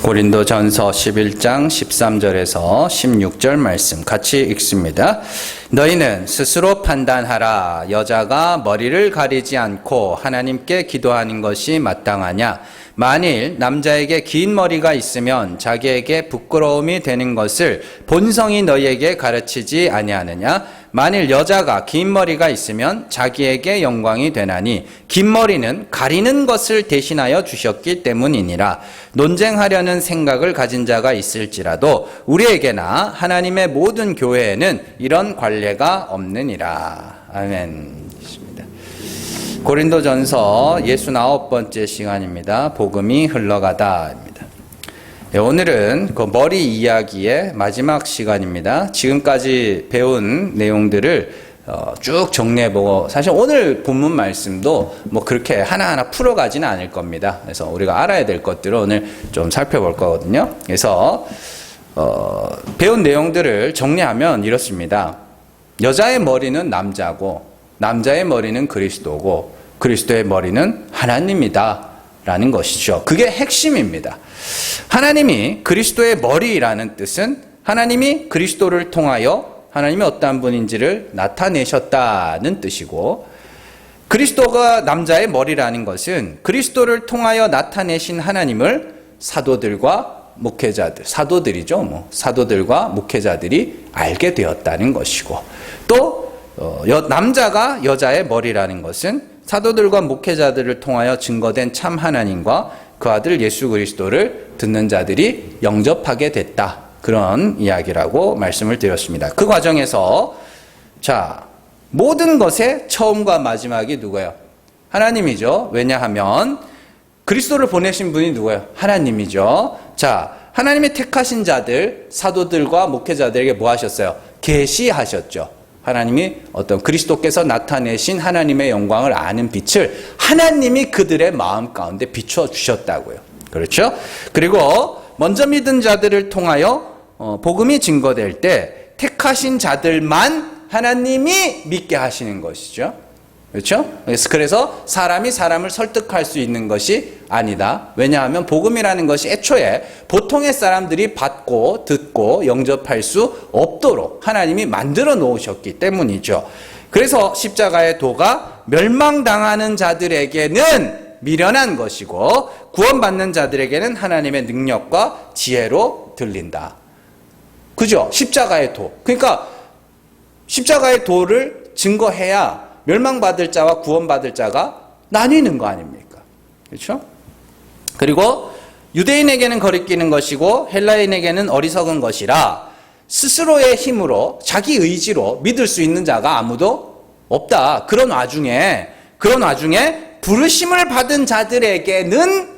고린도전서 11장 13절에서 16절 말씀 같이 읽습니다. 너희는 스스로 판단하라. 여자가 머리를 가리지 않고 하나님께 기도하는 것이 마땅하냐? 만일 남자에게 긴 머리가 있으면 자기에게 부끄러움이 되는 것을 본성이 너희에게 가르치지 아니하느냐? 만일 여자가 긴 머리가 있으면 자기에게 영광이 되나니 긴 머리는 가리는 것을 대신하여 주셨기 때문이니라. 논쟁하려는 생각을 가진 자가 있을지라도 우리에게나 하나님의 모든 교회에는 이런 관례가 없느니라. 아멘. 고린도전서 69번째 시간입니다. 복음이 흘러가다입니다. 오늘은 그 머리 이야기의 마지막 시간입니다. 지금까지 배운 내용들을 쭉 정리해보고, 사실 오늘 본문 말씀도 뭐 그렇게 하나하나 풀어가지는 않을 겁니다. 그래서 우리가 알아야 될 것들을 오늘 좀 살펴볼 거거든요. 그래서 배운 내용들을 정리하면 이렇습니다. 여자의 머리는 남자고, 남자의 머리는 그리스도고, 그리스도의 머리는 하나님이다 라는 것이죠. 그게 핵심입니다. 하나님이 그리스도의 머리라는 뜻은 하나님이 그리스도를 통하여 하나님이 어떠한 분인지를 나타내셨다는 뜻이고, 그리스도가 남자의 머리라는 것은 그리스도를 통하여 나타내신 하나님을 사도들과 목회자들, 사도들이죠. 사도들과 목회자들이 알게 되었다는 것이고, 또 남자가 여자의 머리라는 것은 사도들과 목회자들을 통하여 증거된 참 하나님과 그 아들 예수 그리스도를 듣는 자들이 영접하게 됐다. 그런 이야기라고 말씀을 드렸습니다. 그 과정에서 모든 것의 처음과 마지막이 누구예요? 하나님이죠. 왜냐하면 그리스도를 보내신 분이 누구예요? 하나님이죠. 하나님이 택하신 자들, 사도들과 목회자들에게 뭐 하셨어요? 계시하셨죠. 하나님이 어떤 그리스도께서 나타내신 하나님의 영광을 아는 빛을 하나님이 그들의 마음 가운데 비춰 주셨다고요. 그렇죠? 그리고 먼저 믿은 자들을 통하여 복음이 증거될 때 택하신 자들만 하나님이 믿게 하시는 것이죠. 그렇죠? 그래서 사람이 사람을 설득할 수 있는 것이 아니다. 왜냐하면 복음이라는 것이 애초에 보통의 사람들이 받고 듣고 영접할 수 없도록 하나님이 만들어 놓으셨기 때문이죠. 그래서 십자가의 도가 멸망당하는 자들에게는 미련한 것이고 구원받는 자들에게는 하나님의 능력과 지혜로 들린다. 그죠? 십자가의 도. 그러니까 십자가의 도를 증거해야 멸망받을 자와 구원받을 자가 나뉘는 거 아닙니까? 그렇죠? 그리고 유대인에게는 거리끼는 것이고 헬라인에게는 어리석은 것이라 스스로의 힘으로 자기 의지로 믿을 수 있는 자가 아무도 없다. 그런 와중에 부르심을 받은 자들에게는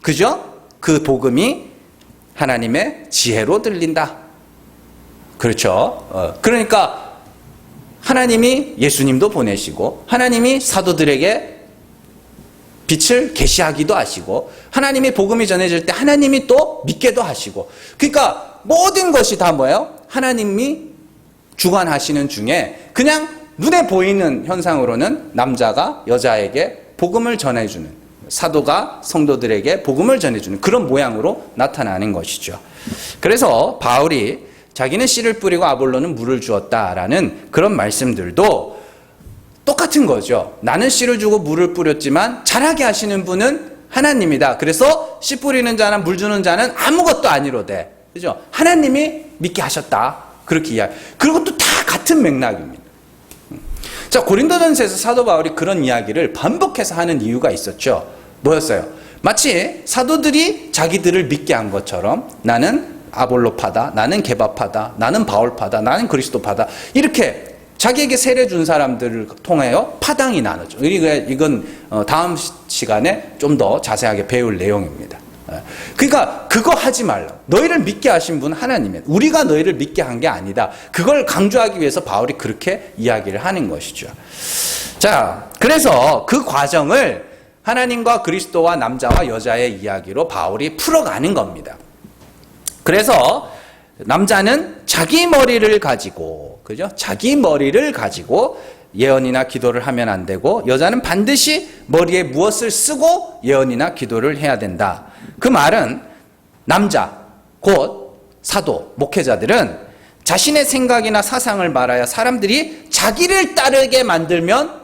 그죠? 그 복음이 하나님의 지혜로 들린다. 그렇죠? 그러니까 하나님이 예수님도 보내시고 하나님이 사도들에게 빛을 계시하기도 하시고 하나님이 복음이 전해질 때 하나님이 또 믿게도 하시고, 그러니까 모든 것이 다 뭐예요? 하나님이 주관하시는 중에 그냥 눈에 보이는 현상으로는 남자가 여자에게 복음을 전해주는, 사도가 성도들에게 복음을 전해주는 그런 모양으로 나타나는 것이죠. 그래서 바울이 자기는 씨를 뿌리고 아볼로는 물을 주었다라는 그런 말씀들도 똑같은 거죠. 나는 씨를 주고 물을 뿌렸지만 자라게 하시는 분은 하나님이다. 그래서 씨 뿌리는 자나 물 주는 자는 아무것도 아니로되, 그죠? 하나님이 믿게 하셨다. 그렇게 이야기. 그리고 또 다 같은 맥락입니다. 고린도전서에서 사도 바울이 그런 이야기를 반복해서 하는 이유가 있었죠. 뭐였어요? 마치 사도들이 자기들을 믿게 한 것처럼 나는 아볼로파다, 나는 게바파다, 나는 바울파다, 나는 그리스도파다, 이렇게 자기에게 세례 준 사람들을 통하여 파당이 나누죠. 이건 다음 시간에 좀 더 자세하게 배울 내용입니다. 그러니까 그거 하지 말라. 너희를 믿게 하신 분은 하나님이에요. 우리가 너희를 믿게 한 게 아니다. 그걸 강조하기 위해서 바울이 그렇게 이야기를 하는 것이죠. 그래서 그 과정을 하나님과 그리스도와 남자와 여자의 이야기로 바울이 풀어가는 겁니다. 그래서 남자는 자기 머리를 가지고, 그죠? 자기 머리를 가지고 예언이나 기도를 하면 안 되고, 여자는 반드시 머리에 무엇을 쓰고 예언이나 기도를 해야 된다. 그 말은 남자, 곧 사도, 목회자들은 자신의 생각이나 사상을 말하여 사람들이 자기를 따르게 만들면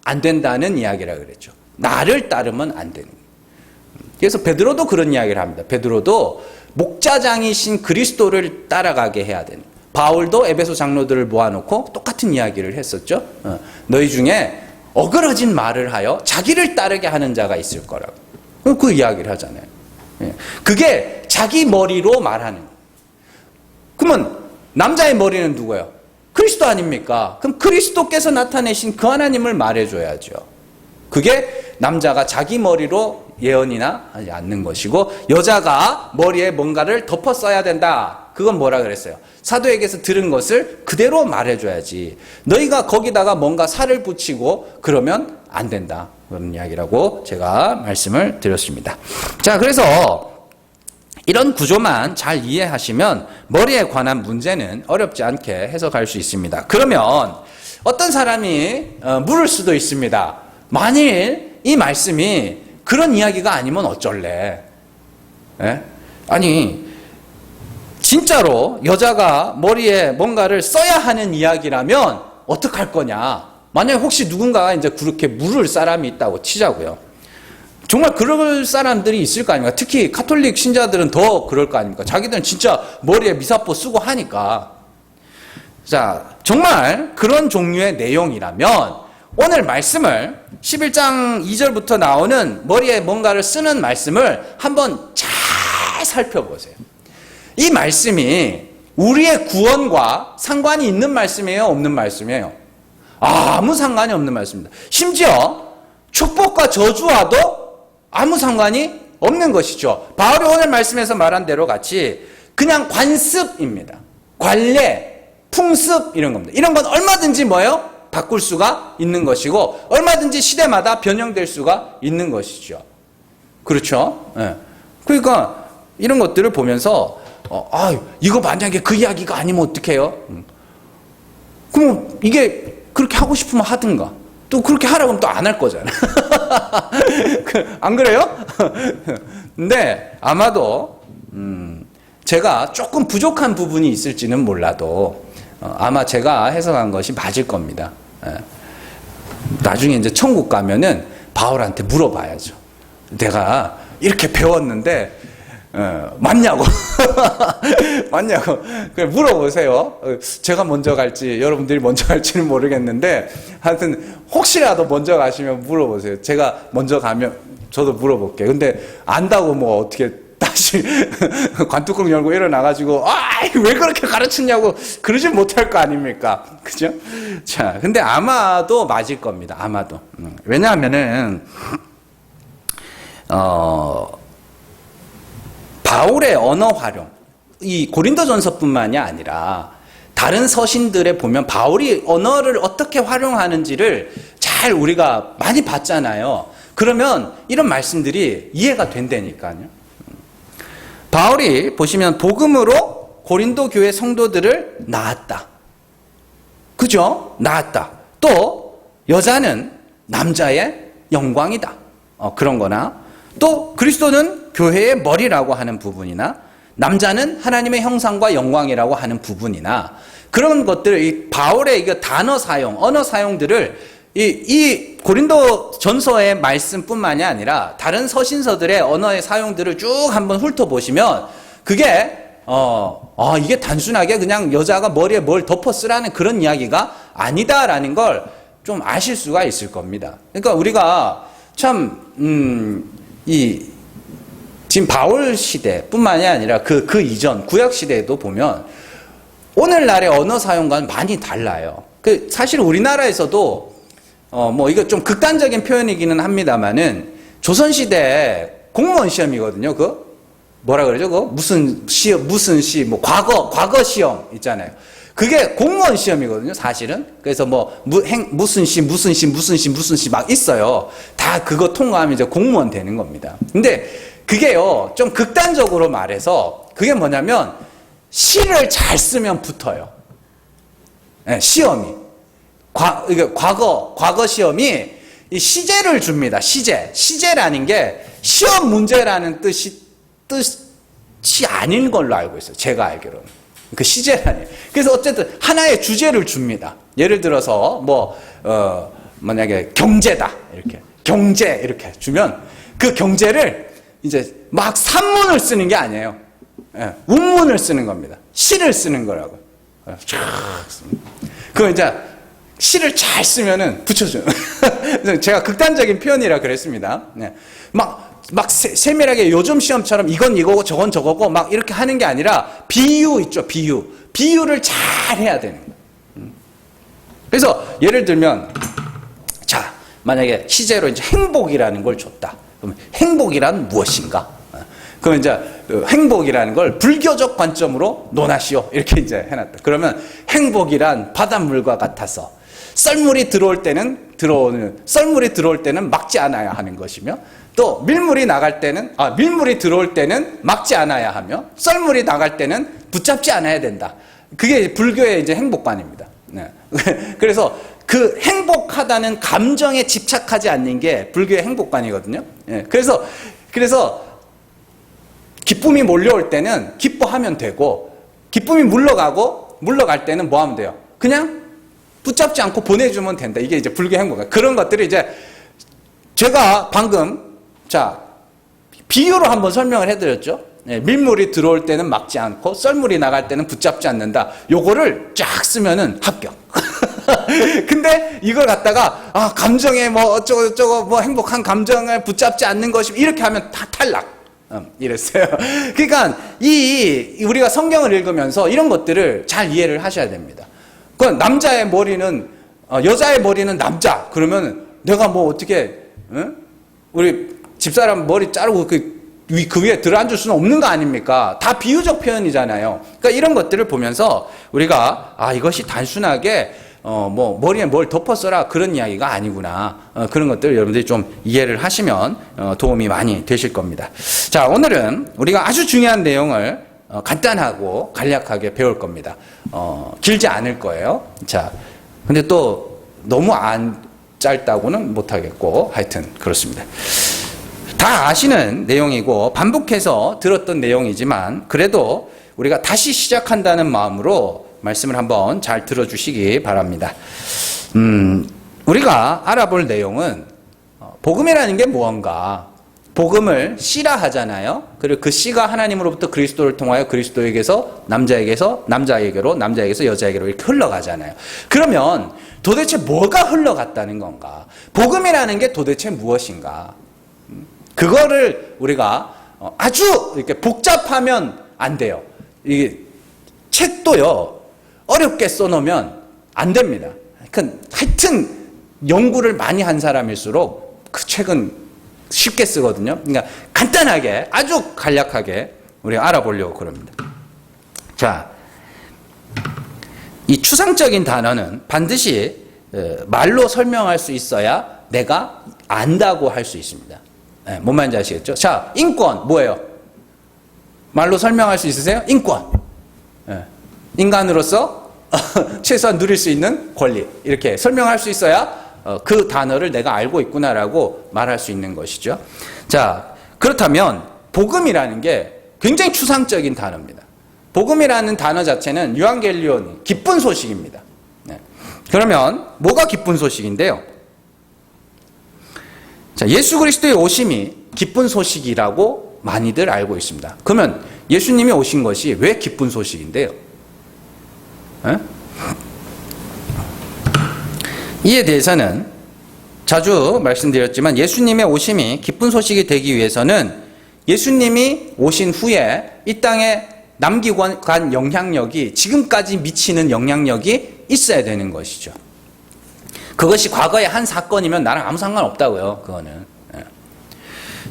안 된다는 이야기라 그랬죠. 나를 따르면 안 되는. 그래서 베드로도 그런 이야기를 합니다. 베드로도 목자장이신 그리스도를 따라가게 해야 되는. 바울도 에베소 장로들을 모아놓고 똑같은 이야기를 했었죠. 너희 중에 어그러진 말을 하여 자기를 따르게 하는 자가 있을 거라고. 그 이야기를 하잖아요. 그게 자기 머리로 말하는 거예요. 그러면 남자의 머리는 누구예요? 그리스도 아닙니까? 그럼 그리스도께서 나타내신 그 하나님을 말해줘야죠. 그게 남자가 자기 머리로 예언이나 하지 않는 것이고, 여자가 머리에 뭔가를 덮어 써야 된다. 그건 뭐라 그랬어요? 사도에게서 들은 것을 그대로 말해줘야지. 너희가 거기다가 뭔가 살을 붙이고 그러면 안 된다. 그런 이야기라고 제가 말씀을 드렸습니다. 자, 그래서 이런 구조만 잘 이해하시면 머리에 관한 문제는 어렵지 않게 해석할 수 있습니다. 그러면 어떤 사람이 물을 수도 있습니다. 만일 이 말씀이 그런 이야기가 아니면 어쩔래? 예? 아니, 진짜로 여자가 머리에 뭔가를 써야 하는 이야기라면 어떡할 거냐? 만약에 혹시 누군가가 이제 그렇게 물을 사람이 있다고 치자고요. 정말 그럴 사람들이 있을 거 아닙니까? 특히 가톨릭 신자들은 더 그럴 거 아닙니까? 자기들은 진짜 머리에 미사포 쓰고 하니까. 자, 정말 그런 종류의 내용이라면 오늘 말씀을 11장 2절부터 나오는 머리에 뭔가를 쓰는 말씀을 한번 잘 살펴보세요. 이 말씀이 우리의 구원과 상관이 있는 말씀이에요? 없는 말씀이에요? 아무 상관이 없는 말씀입니다. 심지어 축복과 저주와도 아무 상관이 없는 것이죠. 바울이 오늘 말씀에서 말한 대로 같이 그냥 관습입니다. 관례, 풍습 이런 겁니다. 이런 건 얼마든지 뭐예요? 바꿀 수가 있는 것이고 얼마든지 시대마다 변형될 수가 있는 것이죠. 그렇죠? 네. 그러니까 이런 것들을 보면서 이거 만약에 그 이야기가 아니면 어떡해요? 그럼 이게 그렇게 하고 싶으면 하든가. 또 그렇게 하라고 하면 또 안 할 거잖아. 안 그래요? 근데 아마도 제가 조금 부족한 부분이 있을지는 몰라도 아마 제가 해석한 것이 맞을 겁니다. 나중에 이제 천국 가면은 바울한테 물어봐야죠. 내가 이렇게 배웠는데 맞냐고. 맞냐고. 그래 물어보세요. 제가 먼저 갈지 여러분들이 먼저 갈지는 모르겠는데 하여튼 혹시라도 먼저 가시면 물어보세요. 제가 먼저 가면 저도 물어볼게요. 근데 안다고 뭐 어떻게 다시 관뚜껑 열고 일어나가지고 왜 그렇게 가르쳤냐고 그러지 못할 거 아닙니까? 그죠? 자, 근데 아마도 맞을 겁니다. 아마도. 왜냐하면은 바울의 언어 활용, 이 고린도전서뿐만이 아니라 다른 서신들에 보면 바울이 언어를 어떻게 활용하는지를 잘 우리가 많이 봤잖아요. 그러면 이런 말씀들이 이해가 된다니까요. 바울이 보시면 복음으로 고린도 교회 성도들을 낳았다. 그죠? 낳았다. 또 여자는 남자의 영광이다. 그런 거나 또 그리스도는 교회의 머리라고 하는 부분이나 남자는 하나님의 형상과 영광이라고 하는 부분이나 그런 것들, 이 바울의 이 단어 사용, 언어 사용들을 이 고린도 전서의 말씀뿐만이 아니라 다른 서신서들의 언어의 사용들을 쭉 한번 훑어보시면 그게 이게 단순하게 그냥 여자가 머리에 뭘 덮어 쓰라는 그런 이야기가 아니다라는 걸 좀 아실 수가 있을 겁니다. 그러니까 우리가 참 지금 바울 시대뿐만이 아니라 그 이전 구약 시대에도 보면 오늘날의 언어 사용과는 많이 달라요. 사실 우리나라에서도 이거 좀 극단적인 표현이기는 합니다만은 조선 시대 공무원 시험이거든요. 뭐라 그러죠? 무슨 시험, 과거 시험 있잖아요. 그게 공무원 시험이거든요, 사실은. 그래서 무슨 시 막 있어요. 다 그거 통과하면 이제 공무원 되는 겁니다. 근데 그게요, 좀 극단적으로 말해서 그게 뭐냐면 시를 잘 쓰면 붙어요. 네, 시험이. 과거 시험이 이 시제를 줍니다. 시제라는 게 시험 문제라는 아닌 걸로 알고 있어요. 제가 알기로는. 그 시제란이에요. 그래서 어쨌든 하나의 주제를 줍니다. 예를 들어서 만약에 경제다 이렇게 경제 이렇게 주면 그 경제를 이제 막 산문을 쓰는 게 아니에요. 예, 운문을 쓰는 겁니다. 시를 쓰는 거라고. 그 이제 시를 잘 쓰면은 붙여줘요. 제가 극단적인 표현이라 그랬습니다. 네. 막 세밀하게 요즘 시험처럼 이건 이거고 저건 저거고 막 이렇게 하는 게 아니라 비유 있죠, 비유. 비유를 잘 해야 되는 거예요. 그래서 예를 들면 자, 만약에 시제로 이제 행복이라는 걸 줬다. 그러면 행복이란 무엇인가? 그럼 이제 행복이라는 걸 불교적 관점으로 논하시오. 이렇게 이제 해놨다. 그러면 행복이란 바닷물과 같아서 썰물이 들어올 때는 막지 않아야 하는 것이며 또 밀물이 들어올 때는 막지 않아야 하며 썰물이 나갈 때는 붙잡지 않아야 된다. 그게 불교의 이제 행복관입니다. 네. 그래서 그 행복하다는 감정에 집착하지 않는 게 불교의 행복관이거든요. 네. 그래서 기쁨이 몰려올 때는 기뻐하면 되고 기쁨이 물러갈 때는 뭐 하면 돼요? 그냥 붙잡지 않고 보내주면 된다. 이게 이제 불교 행복관. 그런 것들이 이제 제가 방금 비유로 한번 설명을 해드렸죠. 네, 밀물이 들어올 때는 막지 않고 썰물이 나갈 때는 붙잡지 않는다. 요거를 쫙 쓰면은 합격. 근데 이걸 갖다가 감정에 뭐 어쩌고 뭐 행복한 감정을 붙잡지 않는 것이 이렇게 하면 다 탈락. 이랬어요. 그러니까 우리가 성경을 읽으면서 이런 것들을 잘 이해를 하셔야 됩니다. 그 남자의 머리는 여자의 머리는 남자. 그러면 내가 뭐 어떻게 우리 집사람 머리 자르고 그 위에 들어앉을 수는 없는 거 아닙니까? 다 비유적 표현이잖아요. 그러니까 이런 것들을 보면서 우리가 이것이 단순하게 뭐 머리에 뭘 덮었어라 그런 이야기가 아니구나. 그런 것들 여러분들이 좀 이해를 하시면 도움이 많이 되실 겁니다. 자, 오늘은 우리가 아주 중요한 내용을 간단하고 간략하게 배울 겁니다. 길지 않을 거예요. 자, 근데 또 너무 안 짧다고는 못하겠고 하여튼 그렇습니다. 다 아시는 내용이고 반복해서 들었던 내용이지만 그래도 우리가 다시 시작한다는 마음으로 말씀을 한번 잘 들어주시기 바랍니다. 우리가 알아볼 내용은 복음이라는 게 무언가, 복음을 씨라 하잖아요. 그리고 그 씨가 하나님으로부터 그리스도를 통하여 그리스도에게서 남자에게로 남자에게서 여자에게로 이렇게 흘러가잖아요. 그러면 도대체 뭐가 흘러갔다는 건가? 복음이라는 게 도대체 무엇인가? 그거를 우리가 아주 이렇게 복잡하면 안 돼요. 이게 책도요, 어렵게 써놓으면 안 됩니다. 하여튼 연구를 많이 한 사람일수록 그 책은 쉽게 쓰거든요. 그러니까 간단하게, 아주 간략하게 우리가 알아보려고 그럽니다. 자, 이 추상적인 단어는 반드시 말로 설명할 수 있어야 내가 안다고 할 수 있습니다. 네, 뭔 말인지 아시겠죠? 자, 인권 뭐예요? 말로 설명할 수 있으세요? 인권. 네. 인간으로서 최소한 누릴 수 있는 권리. 이렇게 설명할 수 있어야 그 단어를 내가 알고 있구나라고 말할 수 있는 것이죠. 자, 그렇다면 복음이라는 게 굉장히 추상적인 단어입니다. 복음이라는 단어 자체는 유앙겔리온, 기쁜 소식입니다. 네. 그러면 뭐가 기쁜 소식인데요? 자, 예수 그리스도의 오심이 기쁜 소식이라고 많이들 알고 있습니다. 그러면 예수님이 오신 것이 왜 기쁜 소식인데요? 에? 이에 대해서는 자주 말씀드렸지만 예수님의 오심이 기쁜 소식이 되기 위해서는 예수님이 오신 후에 이 땅에 남기고 간 영향력이 지금까지 미치는 영향력이 있어야 되는 것이죠. 그것이 과거의 한 사건이면 나랑 아무 상관없다고요. 그거는.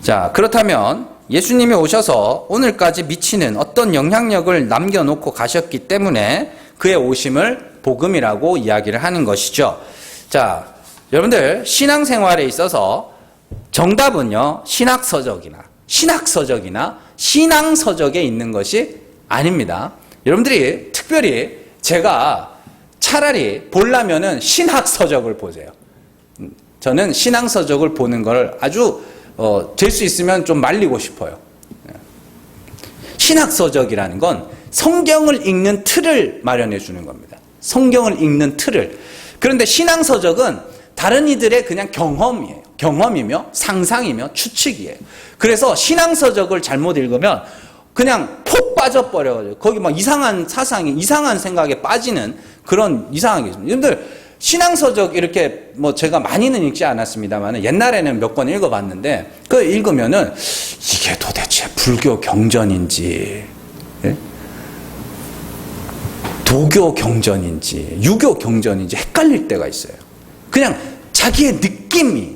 자, 그렇다면 예수님이 오셔서 오늘까지 미치는 어떤 영향력을 남겨놓고 가셨기 때문에 그의 오심을 복음이라고 이야기를 하는 것이죠. 자, 여러분들 신앙생활에 있어서 정답은요, 신학서적이나 신앙서적에 있는 것이 아닙니다. 여러분들이 특별히 제가 차라리 보려면은 신학서적을 보세요. 저는 신앙서적을 보는 걸 아주 될 수 있으면 좀 말리고 싶어요. 신학서적이라는 건 성경을 읽는 틀을 마련해 주는 겁니다. 성경을 읽는 틀을. 그런데 신앙서적은 다른 이들의 그냥 경험이에요. 경험이며 상상이며 추측이에요. 그래서 신앙서적을 잘못 읽으면 그냥 폭 빠져버려가지고 거기 막 이상한 사상이, 이상한 생각에 빠지는 그런 이상한 게 있습니다. 여러분들, 신앙서적 이렇게 뭐 제가 많이는 읽지 않았습니다만 옛날에는 몇 권 읽어봤는데 그 읽으면은 이게 도대체 불교 경전인지, 예? 도교 경전인지, 유교 경전인지 헷갈릴 때가 있어요. 그냥 자기의 느낌.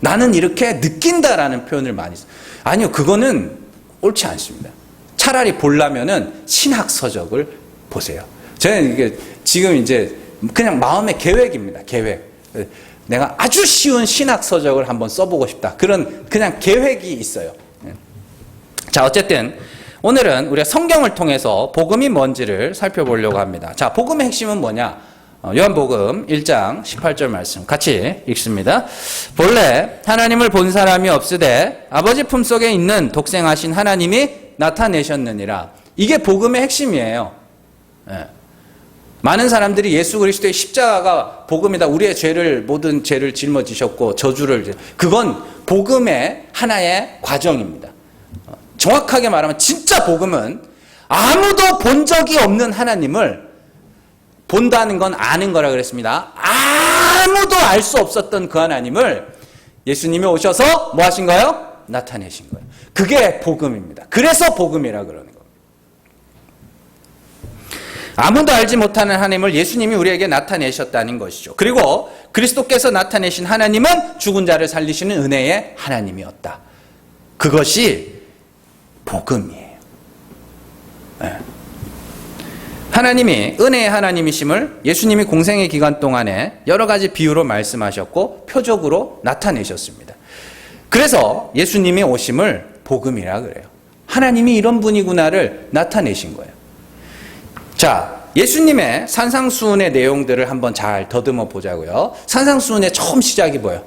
나는 이렇게 느낀다라는 표현을 많이 써요. 아니요, 그거는 옳지 않습니다. 차라리 보려면은 신학서적을 보세요. 저는 이게 지금 이제 그냥 마음의 계획입니다. 계획. 내가 아주 쉬운 신학서적을 한번 써보고 싶다. 그런 그냥 계획이 있어요. 자, 어쨌든 오늘은 우리가 성경을 통해서 복음이 뭔지를 살펴보려고 합니다. 자, 복음의 핵심은 뭐냐? 요한복음 1장 18절 말씀 같이 읽습니다. 본래 하나님을 본 사람이 없으되 아버지 품속에 있는 독생하신 하나님이 나타내셨느니라. 이게 복음의 핵심이에요. 예. 많은 사람들이 예수 그리스도의 십자가가 복음이다. 우리의 죄를, 모든 죄를 짊어지셨고 저주를, 그건 복음의 하나의 과정입니다. 정확하게 말하면 진짜 복음은 아무도 본 적이 없는 하나님을 본다는 건 아는 거라 그랬습니다. 아무도 알 수 없었던 그 하나님을 예수님이 오셔서 뭐 하신 거예요? 나타내신 거예요. 그게 복음입니다. 그래서 복음이라 그러는 겁니다. 아무도 알지 못하는 하나님을 예수님이 우리에게 나타내셨다는 것이죠. 그리고 그리스도께서 나타내신 하나님은 죽은 자를 살리시는 은혜의 하나님이었다. 그것이 복음이에요. 네. 하나님이 은혜의 하나님이심을 예수님이 공생의 기간 동안에 여러 가지 비유로 말씀하셨고 표적으로 나타내셨습니다. 그래서 예수님이 오심을 복음이라 그래요. 하나님이 이런 분이구나를 나타내신 거예요. 자, 예수님의 산상수훈의 내용들을 한번 잘 더듬어 보자고요. 산상수훈의 처음 시작이 뭐예요?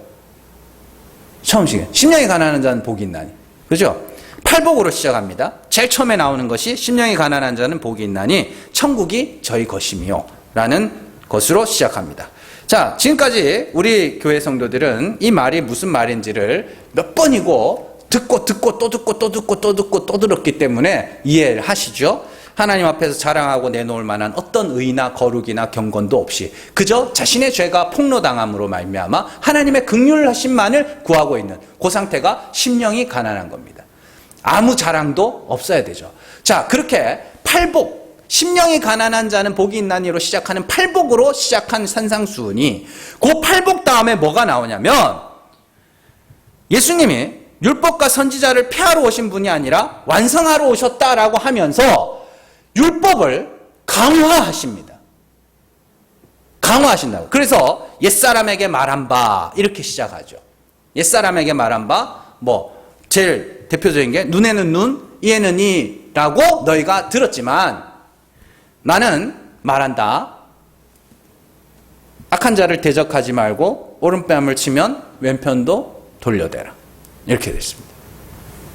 처음 시작. 심령이 가난한 자는 복이 있나니. 그죠? 팔복으로 시작합니다. 제일 처음에 나오는 것이 심령이 가난한 자는 복이 있나니 천국이 저희 것이며 라는 것으로 시작합니다. 자, 지금까지 우리 교회 성도들은 이 말이 무슨 말인지를 몇 번이고 듣고 또 들었기 때문에 이해를 하시죠. 하나님 앞에서 자랑하고 내놓을 만한 어떤 의나 거룩이나 경건도 없이 그저 자신의 죄가 폭로당함으로 말미암아 하나님의 긍휼하심만을 구하고 있는 그 상태가 심령이 가난한 겁니다. 아무 자랑도 없어야 되죠. 자, 그렇게 팔복, 심령이 가난한 자는 복이 있나니로 시작하는 팔복으로 시작한 산상수훈이 그 팔복 다음에 뭐가 나오냐면 예수님이 율법과 선지자를 폐하러 오신 분이 아니라 완성하러 오셨다라고 하면서 율법을 강화하십니다. 강화하신다고. 그래서 옛사람에게 말한 바 이렇게 시작하죠. 옛사람에게 말한 바 제일 대표적인 게 눈에는 눈, 이에는 이라고 너희가 들었지만 나는 말한다. 악한 자를 대적하지 말고 오른뺨을 치면 왼편도 돌려대라. 이렇게 됐습니다.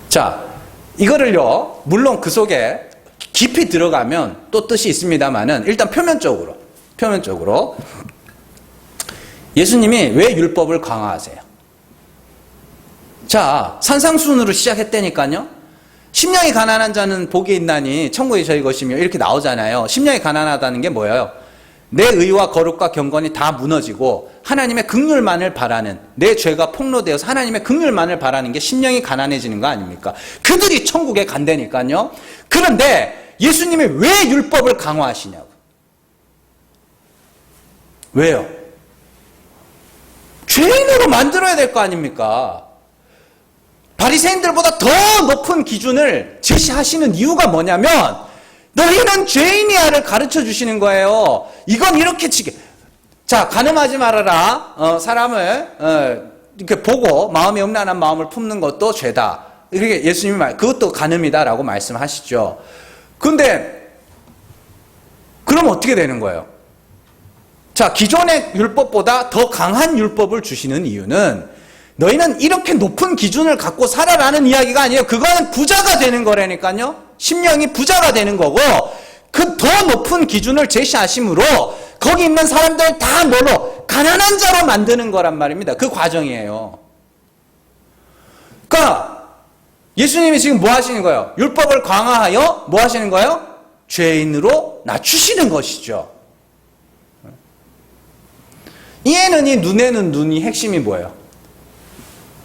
자, 이거를요, 물론 그 속에 깊이 들어가면 또 뜻이 있습니다만은 일단 표면적으로 예수님이 왜 율법을 강화하세요? 자, 산상수훈으로 시작했다니까요. 심령이 가난한 자는 복이 있나니 천국이 저희 것이며 이렇게 나오잖아요. 심령이 가난하다는 게 뭐예요? 내 의와 거룩과 경건이 다 무너지고 하나님의 긍휼만을 바라는, 내 죄가 폭로되어서 하나님의 긍휼만을 바라는 게 심령이 가난해지는 거 아닙니까? 그들이 천국에 간다니까요. 그런데 예수님이 왜 율법을 강화하시냐고. 왜요? 죄인으로 만들어야 될 거 아닙니까? 바리새인들보다 더 높은 기준을 제시하시는 이유가 뭐냐면 너희는 죄인이야를 가르쳐 주시는 거예요. 이건 이렇게 자, 간음하지 말아라. 사람을 이렇게 보고 마음이 음란한 마음을 품는 것도 죄다. 이렇게 예수님이 그것도 간음이다라고 말씀하시죠. 근데 그럼 어떻게 되는 거예요? 자, 기존의 율법보다 더 강한 율법을 주시는 이유는 너희는 이렇게 높은 기준을 갖고 살아라는 이야기가 아니에요. 그거는 부자가 되는 거라니까요. 심령이 부자가 되는 거고, 그 더 높은 기준을 제시하심으로 거기 있는 사람들 다 뭘로? 가난한 자로 만드는 거란 말입니다. 그 과정이에요. 그러니까 예수님이 지금 뭐 하시는 거예요? 율법을 강화하여 뭐 하시는 거예요? 죄인으로 낮추시는 것이죠. 이에는 이, 눈에는 눈이 핵심이 뭐예요?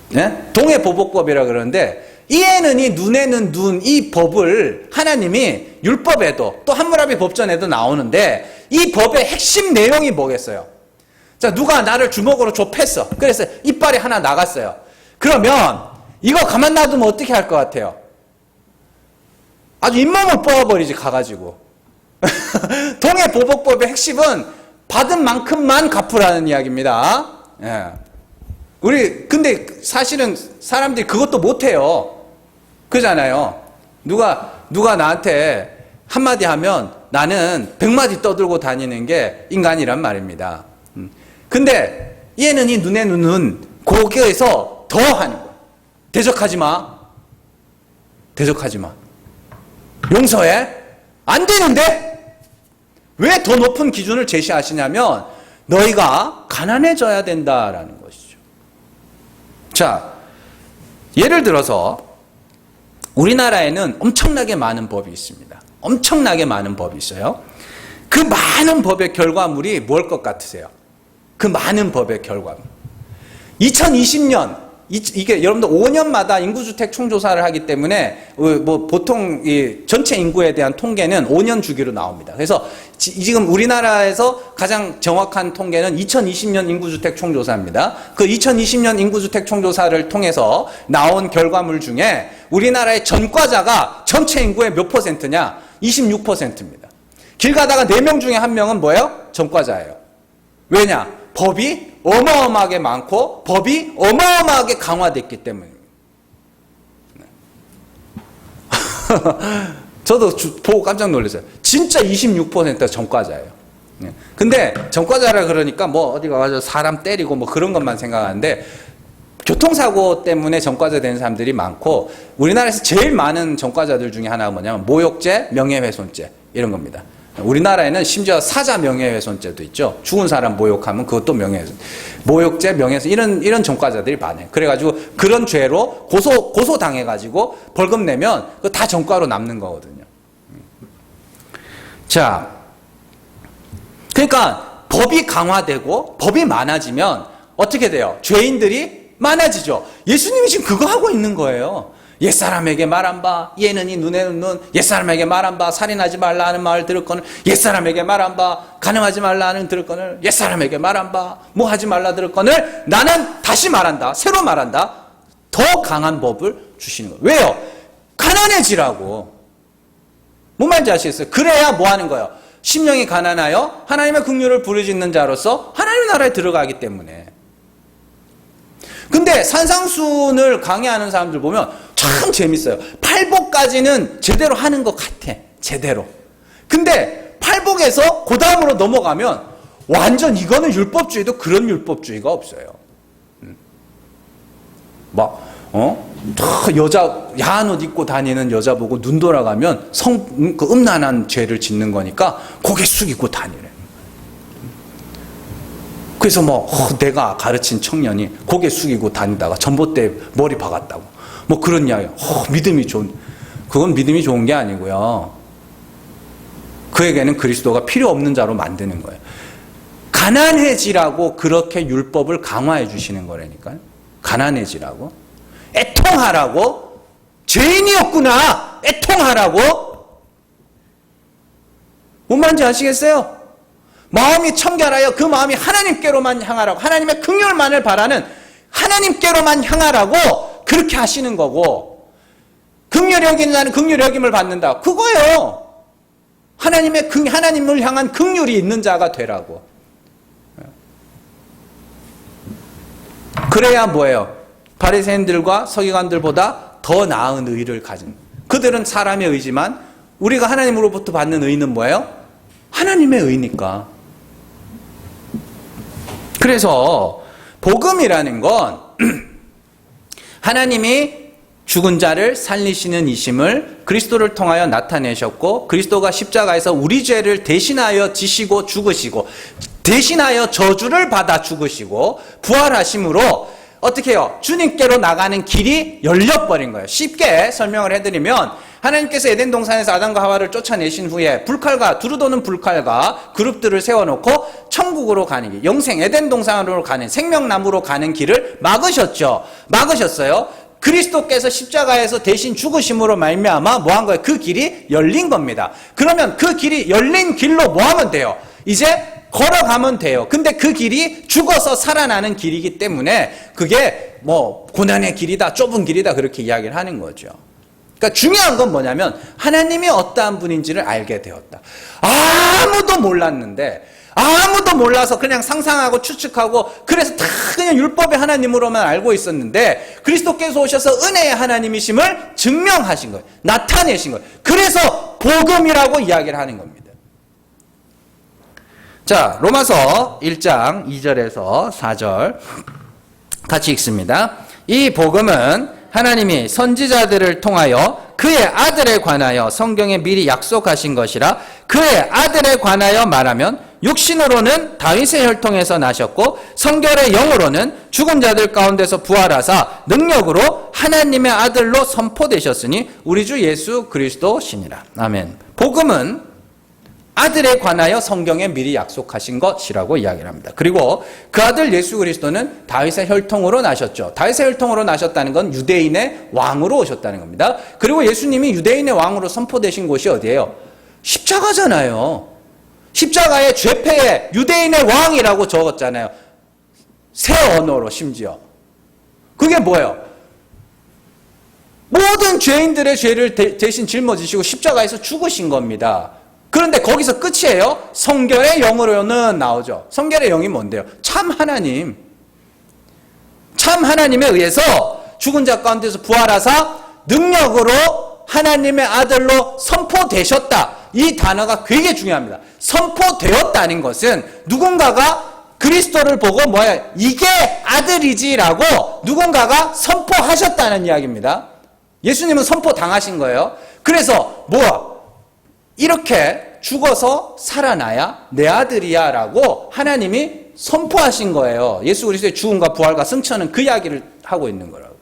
네? 동해보복법이라 그러는데, 이에는 이, 눈에는 눈, 이 법을 하나님이 율법에도 또 함무라비 법전에도 나오는데, 이 법의 핵심 내용이 뭐겠어요? 자, 누가 나를 주먹으로 좁혔어. 그래서 이빨이 하나 나갔어요. 그러면 이거 가만 놔두면 어떻게 할 것 같아요? 아주 잇몸을 뽑아버리지, 가가지고. 동해보복법의 핵심은 받은 만큼만 갚으라는 이야기입니다. 예. 근데 사실은 사람들이 그것도 못해요. 그잖아요. 누가 나한테 한마디 하면 나는 100마디 떠들고 다니는 게 인간이란 말입니다. 근데 얘는 이 눈에 눈은 거기에서 더 하는 거야. 대적하지 마. 대적하지 마. 용서해. 안 되는데? 왜 더 높은 기준을 제시하시냐면 너희가 가난해져야 된다라는 것이죠. 자, 예를 들어서 우리나라에는 엄청나게 많은 법이 있습니다. 엄청나게 많은 법이 있어요. 그 많은 법의 결과물이 뭘 것 같으세요? 그 많은 법의 결과물. 2020년, 이게 여러분들 5년마다 인구주택 총조사를 하기 때문에 뭐 보통 이 전체 인구에 대한 통계는 5년 주기로 나옵니다. 그래서 지금 우리나라에서 가장 정확한 통계는 2020년 인구주택 총조사입니다. 그 2020년 인구주택 총조사를 통해서 나온 결과물 중에 우리나라의 전과자가 전체 인구의 몇 %냐? 26%입니다. 길 가다가 4명 중에 1명은 뭐예요? 전과자예요. 왜냐? 법이 어마어마하게 많고 법이 어마어마하게 강화됐기 때문입니다. 저도 보고 깜짝 놀랐어요. 진짜 26%가 전과자예요. 근데 전과자라 그러니까 뭐 어디 가서 사람 때리고 뭐 그런 것만 생각하는데 교통사고 때문에 전과자 되는 사람들이 많고 우리나라에서 제일 많은 전과자들 중에 하나가 뭐냐면 모욕죄, 명예훼손죄 이런 겁니다. 우리나라에는 심지어 사자 명예훼손죄도 있죠. 죽은 사람 모욕하면 그것도 명예훼손. 모욕죄, 명예훼손 이런 전과자들이 많아요. 그래가지고 그런 죄로 고소 당해가지고 벌금 내면 그거 다 전과로 남는 거거든요. 자, 그러니까 법이 강화되고 법이 많아지면 어떻게 돼요? 죄인들이 많아지죠. 예수님이 지금 그거 하고 있는 거예요. 옛사람에게 말 안 봐. 얘는 이 눈에는 눈. 옛사람에게 말 안 봐. 살인하지 말라 하는 말 들었거늘. 옛사람에게 말 안 봐. 간음하지 말라 하는 들었거늘. 옛사람에게 말 안 봐. 뭐 하지 말라 들었거늘. 나는 다시 말한다. 새로 말한다. 더 강한 법을 주시는 거예요. 왜요? 가난해지라고. 뭔 말인지 아시겠어요? 그래야 뭐 하는 거예요? 심령이 가난하여 하나님의 긍휼을 부르짖는 자로서 하나님의 나라에 들어가기 때문에. 근데 산상순을 강의하는 사람들 보면 참 재밌어요. 팔복까지는 제대로 하는 것 같아. 제대로. 근데 팔복에서 그 다음으로 넘어가면 완전 이거는 율법주의도 그런 율법주의가 없어요. 막 여자 야한 옷 입고 다니는 여자 보고 눈 돌아가면 그 음란한 죄를 짓는 거니까 고개 숙이고 다니래. 그래서 뭐 내가 가르친 청년이 고개 숙이고 다니다가 전봇대에 머리 박았다고 뭐 그런 이야기. 믿음이 좋은, 그건 믿음이 좋은 게 아니고요. 그에게는 그리스도가 필요 없는 자로 만드는 거예요. 가난해지라고 그렇게 율법을 강화해 주시는 거라니까요. 가난해지라고. 애통하라고. 죄인이었구나. 애통하라고. 뭔 말인지 아시겠어요? 마음이 청결하여 그 마음이 하나님께로만 향하라고, 하나님의 긍휼만을 바라는 하나님께로만 향하라고 그렇게 하시는 거고, 긍휼히 여기는 자는 긍휼히 여김을 받는다. 그거예요. 하나님을 향한 긍휼이 있는 자가 되라고. 그래야 뭐예요? 바리새인들과 서기관들보다 더 나은 의를 가진, 그들은 사람의 의지만 우리가 하나님으로부터 받는 의는 뭐예요? 하나님의 의니까. 그래서 복음이라는 건 하나님이 죽은 자를 살리시는 이심을 그리스도를 통하여 나타내셨고, 그리스도가 십자가에서 우리 죄를 대신하여 지시고 죽으시고 대신하여 저주를 받아 죽으시고 부활하심으로 어떻게 해요? 주님께로 나가는 길이 열려버린 거예요. 쉽게 설명을 해드리면, 하나님께서 에덴 동산에서 아담과 하와를 쫓아내신 후에 불칼과 두루도는 불칼과 그룹들을 세워놓고 천국으로 가는 길, 영생 에덴 동산으로 가는 생명나무로 가는 길을 막으셨어요. 그리스도께서 십자가에서 대신 죽으심으로 말미암아 뭐 한 거예요? 그 길이 열린 겁니다. 그러면 그 길이 열린 길로 뭐 하면 돼요? 이제 걸어가면 돼요. 근데 그 길이 죽어서 살아나는 길이기 때문에 그게 뭐 고난의 길이다, 좁은 길이다, 그렇게 이야기를 하는 거죠. 그러니까 중요한 건 뭐냐면 하나님이 어떠한 분인지를 알게 되었다. 아무도 몰랐는데, 아무도 몰라서 그냥 상상하고 추측하고, 그래서 다 그냥 율법의 하나님으로만 알고 있었는데 그리스도께서 오셔서 은혜의 하나님이심을 증명하신 거예요. 나타내신 거예요. 그래서 복음이라고 이야기를 하는 겁니다. 자, 로마서 1장 2절에서 4절 같이 읽습니다. 이 복음은 하나님이 선지자들을 통하여 그의 아들에 관하여 성경에 미리 약속하신 것이라. 그의 아들에 관하여 말하면 육신으로는 다윗의 혈통에서 나셨고 성결의 영으로는 죽은 자들 가운데서 부활하사 능력으로 하나님의 아들로 선포되셨으니 우리 주 예수 그리스도시니라. 아멘. 복음은 아들에 관하여 성경에 미리 약속하신 것이라고 이야기를 합니다. 그리고 그 아들 예수 그리스도는 다윗의 혈통으로 나셨죠. 다윗의 혈통으로 나셨다는 건 유대인의 왕으로 오셨다는 겁니다. 그리고 예수님이 유대인의 왕으로 선포되신 곳이 어디예요? 십자가잖아요. 십자가에 죄패에 유대인의 왕이라고 적었잖아요. 새 언어로 심지어. 그게 뭐예요? 모든 죄인들의 죄를 대신 짊어지시고 십자가에서 죽으신 겁니다. 그런데 거기서 끝이에요? 성결의 영으로는 나오죠. 성결의 영이 뭔데요? 참 하나님. 참 하나님에 의해서 죽은 자 가운데서 부활하사 능력으로 하나님의 아들로 선포되셨다. 이 단어가 되게 중요합니다. 선포되었다는 것은 누군가가 그리스도를 보고 뭐야? 이게 아들이지라고 누군가가 선포하셨다는 이야기입니다. 예수님은 선포당하신 거예요. 그래서 뭐야? 이렇게 죽어서 살아나야 내 아들이야 라고 하나님이 선포하신 거예요. 예수 그리스도의 죽음과 부활과 승천은 그 이야기를 하고 있는 거라고.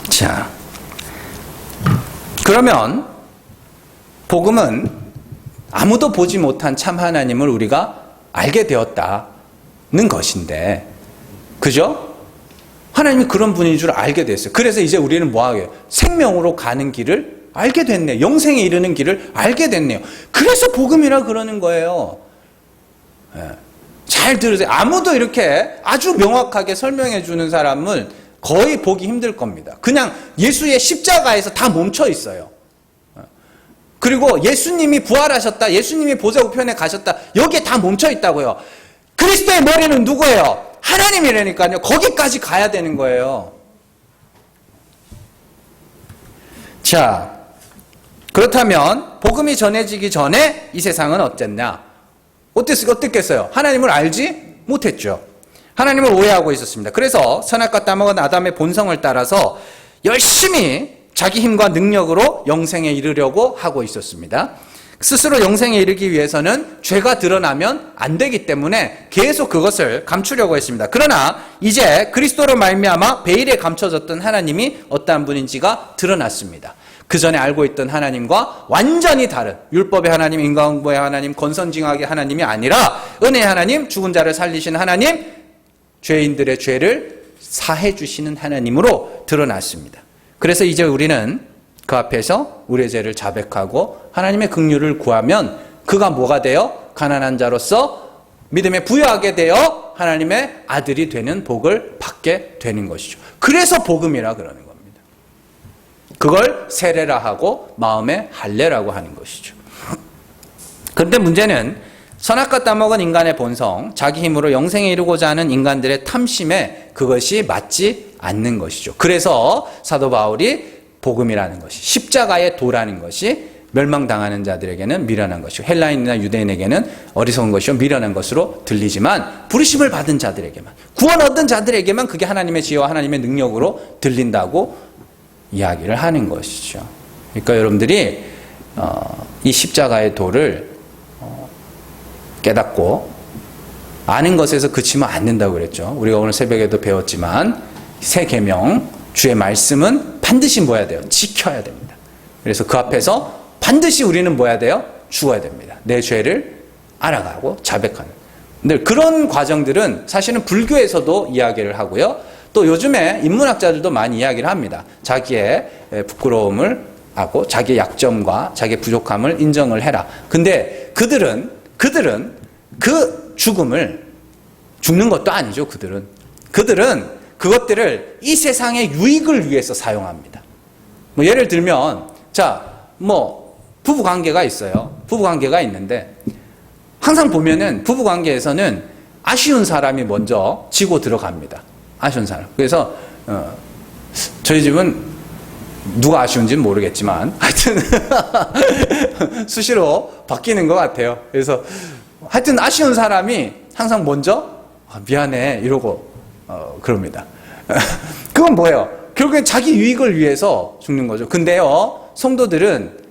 자, 그러면 복음은 아무도 보지 못한 참 하나님을 우리가 알게 되었다는 것인데, 그죠? 하나님이 그런 분인 줄 알게 됐어요. 그래서 이제 우리는 뭐하게요? 생명으로 가는 길을 알게 됐네요. 영생에 이르는 길을 알게 됐네요. 그래서 복음이라 그러는 거예요. 잘 들으세요. 아무도 이렇게 아주 명확하게 설명해 주는 사람은 거의 보기 힘들 겁니다. 그냥 예수의 십자가에서 다 멈춰 있어요. 그리고 예수님이 부활하셨다, 예수님이 보좌 우편에 가셨다, 여기에 다 멈춰 있다고요. 그리스도의 머리는 누구예요? 하나님이라니까요. 거기까지 가야 되는 거예요. 자, 그렇다면 복음이 전해지기 전에 이 세상은 어땠냐? 어땠겠어요? 하나님을 알지 못했죠. 하나님을 오해하고 있었습니다. 그래서 선악과 따먹은 아담의 본성을 따라서 열심히 자기 힘과 능력으로 영생에 이르려고 하고 있었습니다. 스스로 영생에 이르기 위해서는 죄가 드러나면 안 되기 때문에 계속 그것을 감추려고 했습니다. 그러나 이제 그리스도로 말미암아 베일에 감춰졌던 하나님이 어떠한 분인지가 드러났습니다. 그 전에 알고 있던 하나님과 완전히 다른 율법의 하나님, 인간공부의 하나님, 권선징악의 하나님이 아니라 은혜의 하나님, 죽은 자를 살리시는 하나님, 죄인들의 죄를 사해 주시는 하나님으로 드러났습니다. 그래서 이제 우리는 그 앞에서 우리의 죄를 자백하고 하나님의 긍휼을 구하면 그가 뭐가 되어? 가난한 자로서 믿음에 부여하게 되어 하나님의 아들이 되는 복을 받게 되는 것이죠. 그래서 복음이라 그러는 겁니다. 그걸 세례라 하고 마음의 할례라고 하는 것이죠. 그런데 문제는 선악과 따먹은 인간의 본성, 자기 힘으로 영생에 이르고자 하는 인간들의 탐심에 그것이 맞지 않는 것이죠. 그래서 사도 바울이 복음이라는 것이, 십자가의 도라는 것이 멸망당하는 자들에게는 미련한 것이고 헬라인이나 유대인에게는 어리석은 것이요 미련한 것으로 들리지만 부르심을 받은 자들에게만, 구원 얻은 자들에게만 그게 하나님의 지혜와 하나님의 능력으로 들린다고 이야기를 하는 것이죠. 그러니까 여러분들이 이 십자가의 도를 깨닫고 아는 것에서 그치면 안 된다고 그랬죠. 우리가 오늘 새벽에도 배웠지만 새 계명, 주의 말씀은 반드시 뭐야 돼요? 지켜야 됩니다. 그래서 그 앞에서 반드시 우리는 뭐야 돼요? 죽어야 됩니다. 내 죄를 알아가고 자백하는. 근데 그런 과정들은 사실은 불교에서도 이야기를 하고요. 또 요즘에 인문학자들도 많이 이야기를 합니다. 자기의 부끄러움을 하고 자기의 약점과 자기의 부족함을 인정을 해라. 근데 그들은 그 죽는 것도 아니죠. 그들은 그것들을 이 세상의 유익을 위해서 사용합니다. 뭐 예를 들면 부부 관계가 있어요. 부부 관계가 있는데 항상 보면은 부부 관계에서는 아쉬운 사람이 먼저 지고 들어갑니다. 아쉬운 사람. 그래서 저희 집은 누가 아쉬운지는 모르겠지만 하여튼 수시로 바뀌는 것 같아요. 그래서 하여튼 아쉬운 사람이 항상 먼저 미안해 이러고 그럽니다. 그건 뭐예요? 결국엔 자기 유익을 위해서 죽는 거죠. 근데요, 성도들은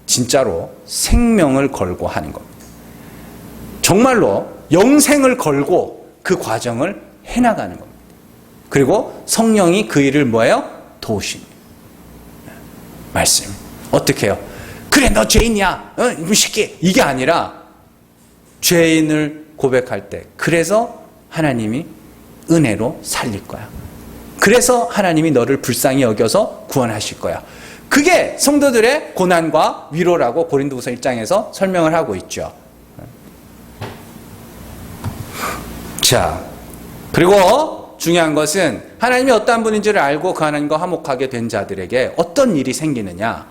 진짜로 생명을 걸고 하는 겁니다. 정말로 영생을 걸고 그 과정을 해나가는 겁니다. 그리고 성령이 그 일을 뭐예요? 도우십니다. 말씀. 어떻게 해요? 그래, 너 죄인이야. 이 새끼. 이게 아니라 죄인을 고백할 때 그래서 하나님이 은혜로 살릴 거야. 그래서 하나님이 너를 불쌍히 여겨서 구원하실 거야. 그게 성도들의 고난과 위로라고 고린도후서 1장에서 설명을 하고 있죠. 자, 그리고 중요한 것은 하나님이 어떠한 분인지를 알고 그 하나님과 화목하게 된 자들에게 어떤 일이 생기느냐.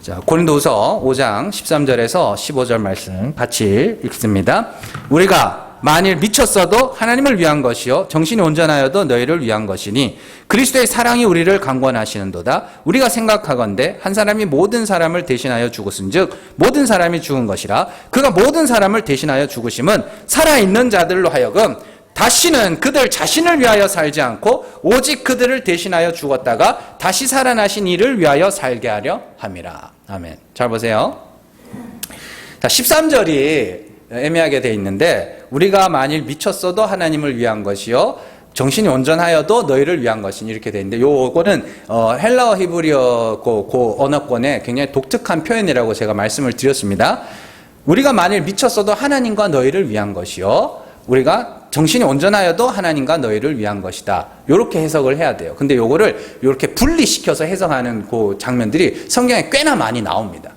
자, 고린도후서 5장 13절에서 15절 말씀 같이 읽습니다. 우리가 만일 미쳤어도 하나님을 위한 것이요 정신이 온전하여도 너희를 위한 것이니 그리스도의 사랑이 우리를 강권하시는도다. 우리가 생각하건대 한 사람이 모든 사람을 대신하여 죽었은즉 모든 사람이 죽은 것이라. 그가 모든 사람을 대신하여 죽으심은 살아있는 자들로 하여금 다시는 그들 자신을 위하여 살지 않고 오직 그들을 대신하여 죽었다가 다시 살아나신 이를 위하여 살게 하려 함이라. 아멘. 잘 보세요. 자, 13절이 애매하게 돼 있는데 우리가 만일 미쳤어도 하나님을 위한 것이요 정신이 온전하여도 너희를 위한 것이니 이렇게 돼 있는데 요거는 헬라어 히브리어 그 언어권의 굉장히 독특한 표현이라고 제가 말씀을 드렸습니다. 우리가 만일 미쳤어도 하나님과 너희를 위한 것이요 우리가 정신이 온전하여도 하나님과 너희를 위한 것이다. 이렇게 해석을 해야 돼요. 근데 요거를 이렇게 분리시켜서 해석하는 그 장면들이 성경에 꽤나 많이 나옵니다.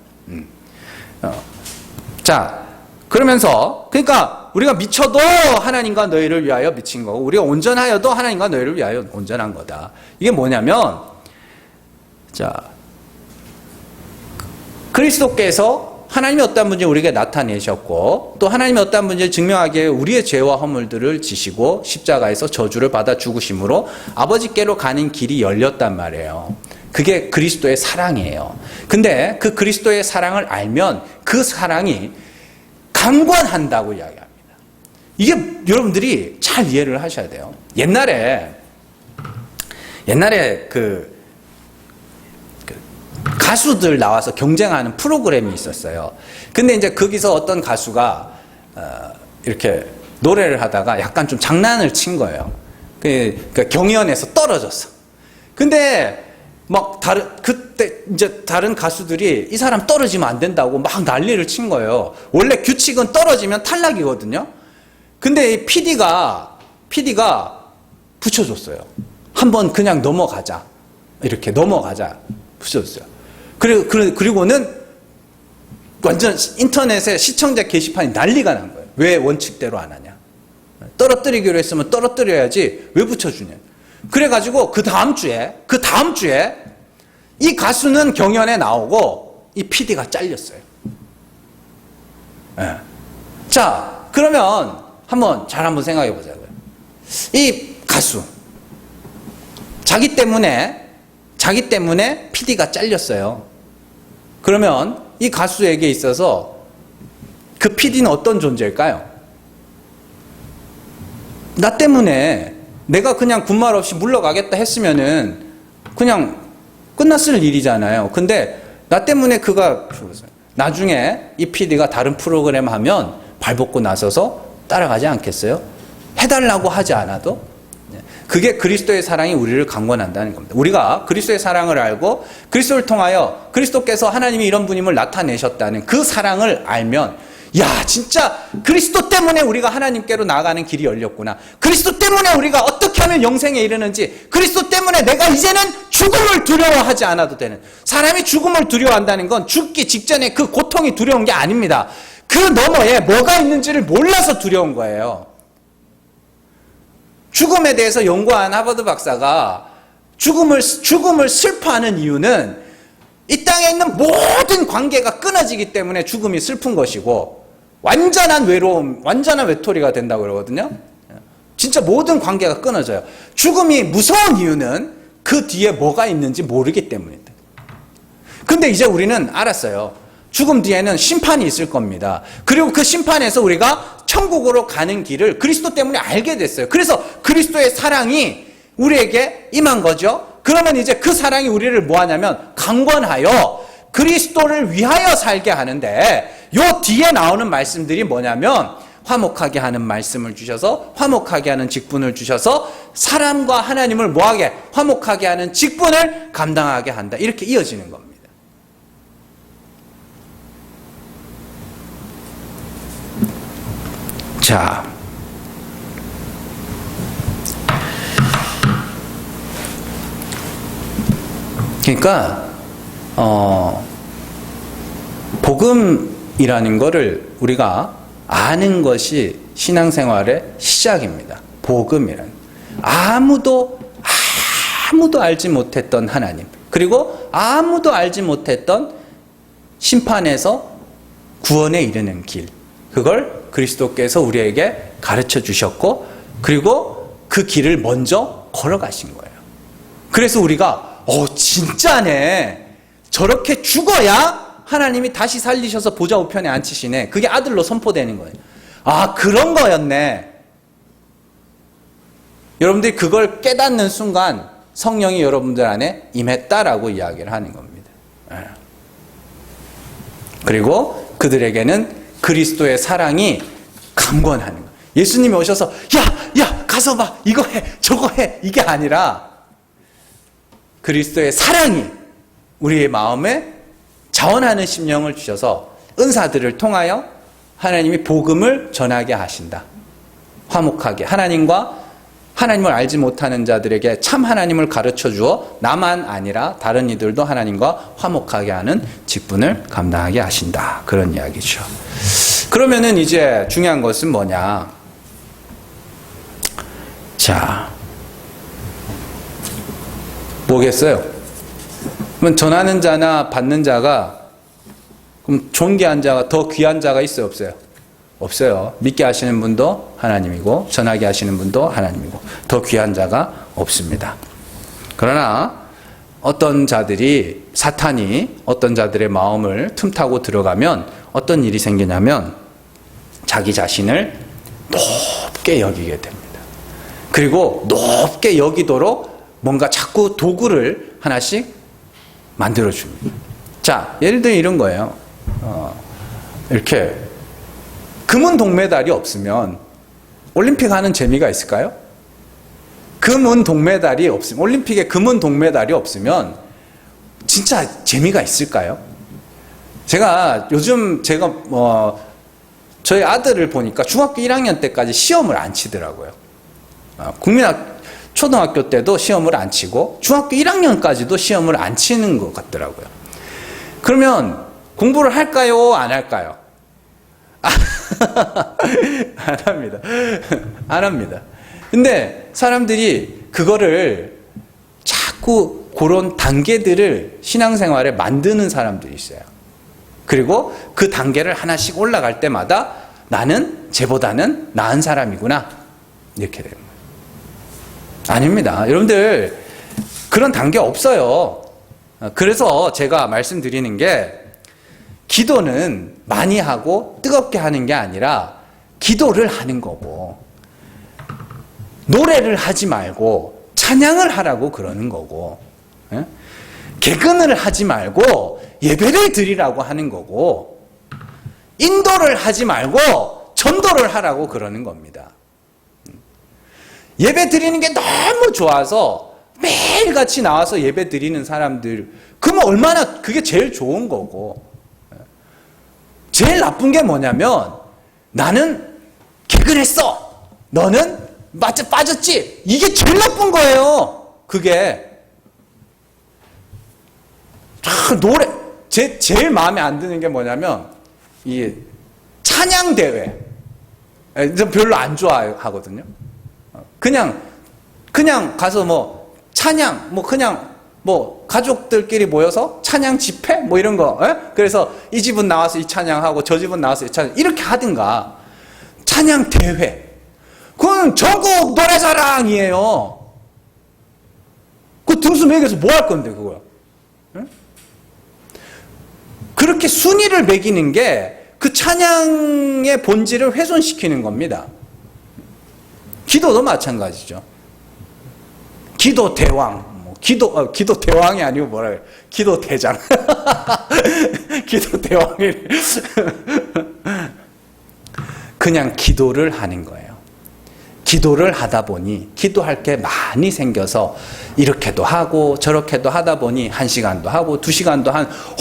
자, 그러면서 그러니까 우리가 미쳐도 하나님과 너희를 위하여 미친 거고 우리가 온전하여도 하나님과 너희를 위하여 온전한 거다. 이게 뭐냐면 자, 그리스도께서 하나님이 어떠한 분인지 우리에게 나타내셨고 또 하나님이 어떠한 분인지 증명하기 위해 우리의 죄와 허물들을 지시고 십자가에서 저주를 받아 죽으심으로 아버지께로 가는 길이 열렸단 말이에요. 그게 그리스도의 사랑이에요. 근데 그 그리스도의 사랑을 알면 그 사랑이 강권한다고 이야기합니다. 이게 여러분들이 잘 이해를 하셔야 돼요. 옛날에 그 가수들 나와서 경쟁하는 프로그램이 있었어요. 근데 이제 거기서 어떤 가수가 이렇게 노래를 하다가 약간 좀 장난을 친 거예요. 그러니까 경연에서 떨어졌어. 근데 막 그때 이제 다른 가수들이 이 사람 떨어지면 안 된다고 막 난리를 친 거예요. 원래 규칙은 떨어지면 탈락이거든요. 근데 이 PD가 붙여줬어요. 한번 그냥 넘어가자. 이렇게 넘어가자. 붙여줬어요. 그리고는 완전 인터넷에 시청자 게시판이 난리가 난 거예요. 왜 원칙대로 안 하냐. 떨어뜨리기로 했으면 떨어뜨려야지 왜 붙여주냐. 그래가지고 그 다음 주에 이 가수는 경연에 나오고 이 PD가 잘렸어요. 네. 자, 그러면 한번 생각해 보자고요. 이 가수 자기 때문에 PD가 잘렸어요. 그러면 이 가수에게 있어서 그 PD는 어떤 존재일까요? 나 때문에 내가 그냥 군말 없이 물러가겠다 했으면은 그냥 끝났을 일이잖아요. 근데 나 때문에 그가 나중에 이 PD가 다른 프로그램 하면 발벗고 나서서 따라가지 않겠어요? 해달라고 하지 않아도? 그게 그리스도의 사랑이 우리를 강권한다는 겁니다. 우리가 그리스도의 사랑을 알고 그리스도를 통하여 그리스도께서 하나님이 이런 분임을 나타내셨다는 그 사랑을 알면, 야, 진짜 그리스도 때문에 우리가 하나님께로 나아가는 길이 열렸구나. 그리스도 때문에 우리가 어떻게 하면 영생에 이르는지, 그리스도 때문에 내가 이제는 죽음을 두려워하지 않아도 되는, 사람이 죽음을 두려워한다는 건 죽기 직전에 그 고통이 두려운 게 아닙니다. 그 너머에 뭐가 있는지를 몰라서 두려운 거예요. 죽음에 대해서 연구한 하버드 박사가 죽음을 슬퍼하는 이유는 이 땅에 있는 모든 관계가 끊어지기 때문에 죽음이 슬픈 것이고, 완전한 외로움, 완전한 외톨이가 된다고 그러거든요. 진짜 모든 관계가 끊어져요. 죽음이 무서운 이유는 그 뒤에 뭐가 있는지 모르기 때문입니다. 근데 이제 우리는 알았어요. 죽음 뒤에는 심판이 있을 겁니다. 그리고 그 심판에서 우리가 천국으로 가는 길을 그리스도 때문에 알게 됐어요. 그래서 그리스도의 사랑이 우리에게 임한 거죠. 그러면 이제 그 사랑이 우리를 뭐 하냐면 강권하여 그리스도를 위하여 살게 하는데, 요 뒤에 나오는 말씀들이 뭐냐면 화목하게 하는 말씀을 주셔서, 화목하게 하는 직분을 주셔서 사람과 하나님을 뭐하게? 화목하게 하는 직분을 감당하게 한다. 이렇게 이어지는 겁니다. 자, 그러니까 복음이라는 거를 우리가 아는 것이 신앙생활의 시작입니다. 복음이라는, 아무도 알지 못했던 하나님, 그리고 아무도 알지 못했던 심판에서 구원에 이르는 길, 그걸 그리스도께서 우리에게 가르쳐 주셨고, 그리고 그 길을 먼저 걸어가신 거예요. 그래서 우리가 진짜네, 저렇게 죽어야 하나님이 다시 살리셔서 보좌 우편에 앉히시네, 그게 아들로 선포되는 거예요. 아, 그런 거였네. 여러분들이 그걸 깨닫는 순간 성령이 여러분들 안에 임했다라고 이야기를 하는 겁니다. 그리고 그들에게는 그리스도의 사랑이 강권하는 거예요. 예수님이 오셔서 야 가서 봐, 이거 해 저거 해, 이게 아니라 그리스도의 사랑이 우리의 마음에 자원하는 심령을 주셔서 은사들을 통하여 하나님이 복음을 전하게 하신다. 화목하게 하나님을 알지 못하는 자들에게 참 하나님을 가르쳐 주어 나만 아니라 다른 이들도 하나님과 화목하게 하는 직분을 감당하게 하신다. 그런 이야기죠. 그러면은 이제 중요한 것은 뭐냐? 자, 뭐겠어요? 그럼 전하는 자나 받는 자가, 그럼 존귀한 자가, 더 귀한 자가 있어요, 없어요? 없어요. 믿게 하시는 분도 하나님이고 전하게 하시는 분도 하나님이고 더 귀한 자가 없습니다. 그러나 어떤 자들이, 사탄이 어떤 자들의 마음을 틈타고 들어가면 어떤 일이 생기냐면 자기 자신을 높게 여기게 됩니다. 그리고 높게 여기도록 뭔가 자꾸 도구를 하나씩 만들어줍니다. 자, 예를 들어 이런 거예요. 이렇게 금은 동메달이 없으면 올림픽 하는 재미가 있을까요? 금은 동메달이 없으면, 올림픽에 금은 동메달이 없으면 진짜 재미가 있을까요? 요즘 제가 저희 아들을 보니까 중학교 1학년 때까지 시험을 안 치더라고요. 초등학교 때도 시험을 안 치고 중학교 1학년까지도 시험을 안 치는 것 같더라고요. 그러면 공부를 할까요? 안 할까요? 안 합니다. 안 합니다. 근데 사람들이 그거를 자꾸 그런 단계들을 신앙생활에 만드는 사람들이 있어요. 그리고 그 단계를 하나씩 올라갈 때마다 나는 쟤보다는 나은 사람이구나, 이렇게 되는 거예요. 아닙니다. 여러분들 그런 단계 없어요. 그래서 제가 말씀드리는 게, 기도는 많이 하고 뜨겁게 하는 게 아니라 기도를 하는 거고, 노래를 하지 말고 찬양을 하라고 그러는 거고, 개근을 하지 말고 예배를 드리라고 하는 거고, 인도를 하지 말고 전도를 하라고 그러는 겁니다. 예배 드리는 게 너무 좋아서 매일같이 나와서 예배 드리는 사람들, 그러면 얼마나 그게 제일 좋은 거고, 제일 나쁜 게 뭐냐면 나는 개근했어, 너는 빠졌지, 이게 제일 나쁜 거예요. 그게 노래, 제일 마음에 안 드는 게 뭐냐면 이 찬양 대회, 별로 안 좋아하거든요. 그냥 가서 뭐 찬양, 그냥 가족들끼리 모여서 찬양 집회 이런 거, 그래서 이 집은 나와서 이 찬양하고 저 집은 나와서 이 찬양, 이렇게 하든가. 찬양 대회, 그건 전국 노래자랑이에요. 그 등수 매겨서 뭐 할 건데 그거야? 그렇게 순위를 매기는 게 그 찬양의 본질을 훼손시키는 겁니다. 기도도 마찬가지죠. 기도 대왕, 기도 대왕이 아니고 뭐라 해요? 기도 대장. 기도 대왕이. 그냥 기도를 하는 거예요. 기도를 하다 보니 기도할 게 많이 생겨서 이렇게도 하고 저렇게도 하다 보니 1시간도 하고 2시간도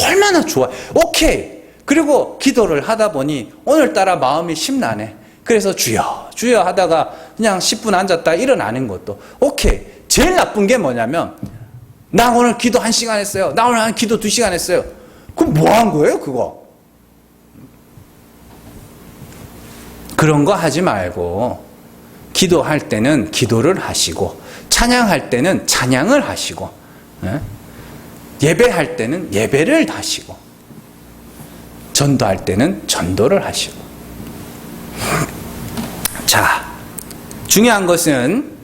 얼마나 좋아. 오케이. 그리고 기도를 하다 보니 오늘따라 마음이 심란해. 그래서 주여 주여 하다가 그냥 10분 앉았다 일어나는 것도 오케이. 제일 나쁜 게 뭐냐면 나 오늘 기도 1시간 했어요. 나 오늘 기도 2시간 했어요. 그럼 뭐 한 거예요 그거? 그런 거 하지 말고 기도할 때는 기도를 하시고, 찬양할 때는 찬양을 하시고, 예배할 때는 예배를 하시고, 전도할 때는 전도를 하시고. 자, 중요한 것은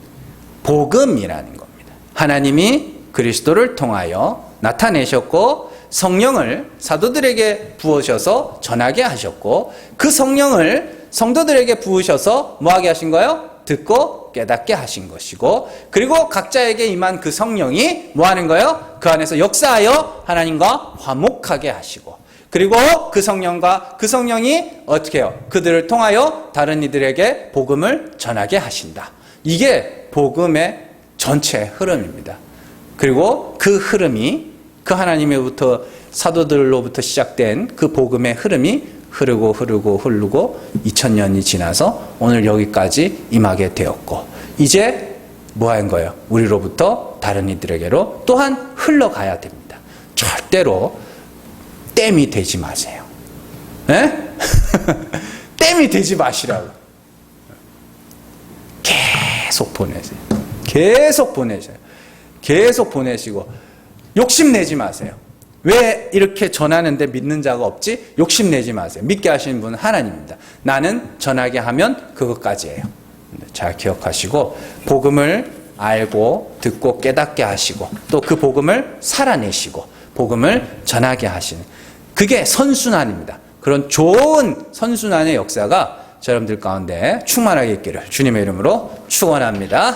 복음이라는 겁니다. 하나님이 그리스도를 통하여 나타내셨고 성령을 사도들에게 부으셔서 전하게 하셨고, 그 성령을 성도들에게 부으셔서 뭐하게 하신 거예요? 듣고 깨닫게 하신 것이고, 그리고 각자에게 임한 그 성령이 뭐하는 거예요? 그 안에서 역사하여 하나님과 화목하게 하시고, 그리고 그 성령이 어떻게 해요? 그들을 통하여 다른 이들에게 복음을 전하게 하신다. 이게 복음의 전체 흐름입니다. 그리고 그 흐름이, 그 하나님으로부터 사도들로부터 시작된 그 복음의 흐름이 흐르고 2000년이 지나서 오늘 여기까지 임하게 되었고, 이제 뭐 하는 거예요? 우리로부터 다른 이들에게로 또한 흘러가야 됩니다. 절대로 땜이 되지 마세요. 네? 땜이 되지 마시라고. 계속 보내세요. 계속 보내세요. 계속 보내시고 욕심내지 마세요. 왜 이렇게 전하는데 믿는 자가 없지? 욕심내지 마세요. 믿게 하시는 분은 하나님입니다. 나는 전하게 하면 그것까지예요. 잘 기억하시고 복음을 알고 듣고 깨닫게 하시고 또 그 복음을 살아내시고 복음을 전하게 하시는, 그게 선순환입니다. 그런 좋은 선순환의 역사가 여러분들 가운데 충만하게 있기를 주님의 이름으로 축원합니다.